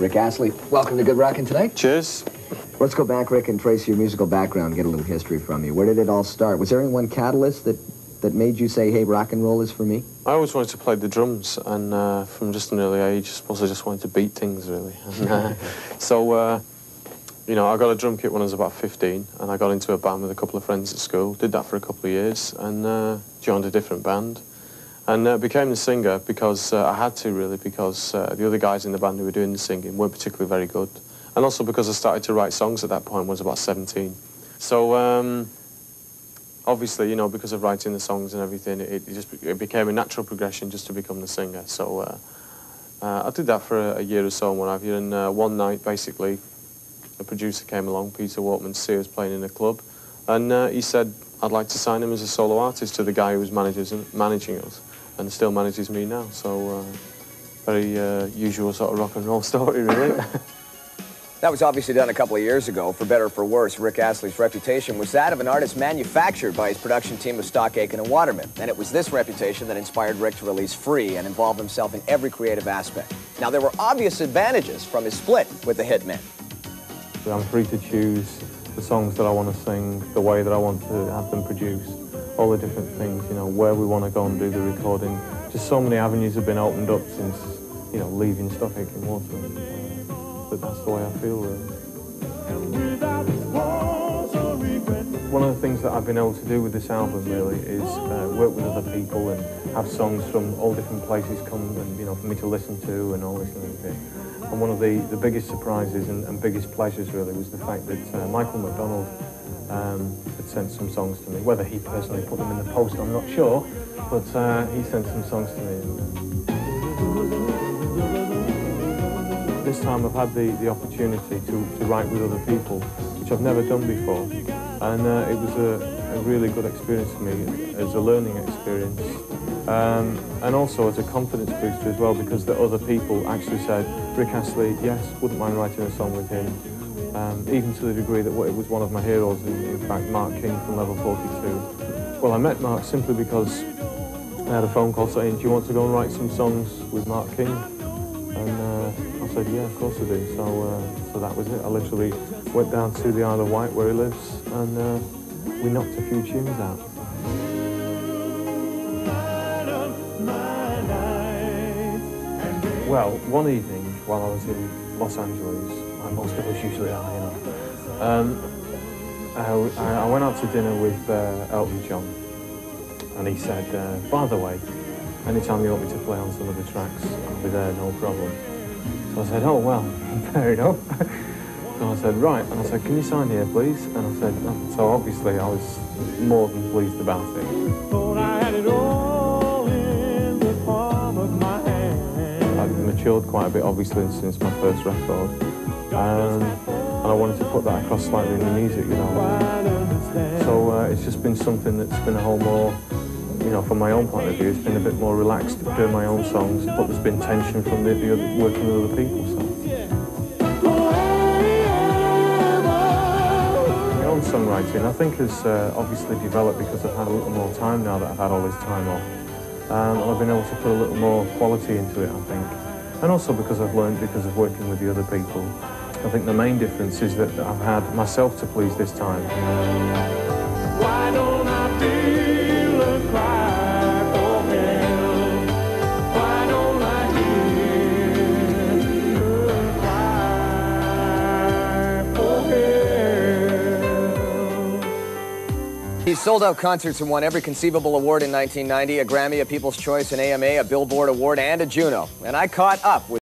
Rick Astley, welcome to Good Rockin' Tonight. Cheers. Let's go back, Rick, and trace your musical background, get a little history from you. Where did it all start? Was there any one catalyst that made you say, hey, rock and roll is for me? I always wanted to play the drums, and from just an early age, I suppose I just wanted to beat things, really. And, you know, I got a drum kit when I was about 15, and I got into a band with a couple of friends at school, did that for a couple of years, and joined a different band. And became the singer because I had to, really, because the other guys in the band who were doing the singing weren't particularly very good. And also because I started to write songs at that point when I was about 17. So, obviously, you know, because of writing the songs and everything, it became a natural progression just to become the singer. So I did that for a year or so and what have you, and one night, basically, a producer came along, Peter Walkman, to see us playing in a club, and he said I'd like to sign him as a solo artist to the guy who was managing us, and still manages me now. So very usual sort of rock and roll story, really. That was obviously done a couple of years ago. For better or for worse, Rick Astley's reputation was that of an artist manufactured by his production team of Stock Aitken and Waterman. And it was this reputation that inspired Rick to release Free and involve himself in every creative aspect. Now, there were obvious advantages from his split with the Hitmen. I'm free to choose the songs that I want to sing, the way that I want to have them produced, all the different things, you know, where we want to go and do the recording. Just so many avenues have been opened up since, you know, leaving Stock Aitken and Waterman. But that's the way I feel, really. One of the things that I've been able to do with this album, really, is work with other people and have songs from all different places come and, you know, for me to listen to and all this and everything. And one of the biggest surprises and biggest pleasures, really, was the fact that Michael McDonald had sent some songs to me. Whether he personally put them in the post, I'm not sure, but he sent some songs to me. This time I've had the opportunity to write with other people, which I've never done before, and it was a really good experience for me as a learning experience, and also as a confidence booster as well, because the other people actually said, Rick Astley, yes, wouldn't mind writing a song with him, even to the degree that it was one of my heroes, in fact, Mark King from Level 42. Well, I met Mark simply because I had a phone call saying, do you want to go and write some songs with Mark King? And I said, yeah, of course I do. So that was it. I literally went down to the Isle of Wight where he lives, and we knocked a few tunes out. Well, one evening while I was in Los Angeles, like most of us usually are, you know, I went out to dinner with Elton John, and he said, by the way, anytime you want me to play on some of the tracks, I'll be there, no problem. So I said, oh, well, fair enough. So I said, right. And I said, can you sign here, please? And I said, oh. So obviously I was more than pleased about it. I had it all in the palm of my hand. I've matured quite a bit, obviously, since my first record. And I wanted to put that across slightly in the music, you know. So it's just been something that's been a whole more, you know, from my own point of view, it's been a bit more relaxed doing my own songs, but there's been tension from the other, working with other people, so. My own songwriting, I think, has obviously developed because I've had a little more time now that I've had all this time off. And I've been able to put a little more quality into it, I think. And also because I've learned because of working with the other people. I think the main difference is that I've had myself to please this time. Why don't I feel a cry for help? Why don't I hear her cry for help? He sold out concerts and won every conceivable award in 1990, a Grammy, a People's Choice, an AMA, a Billboard Award, and a Juno. And I caught up with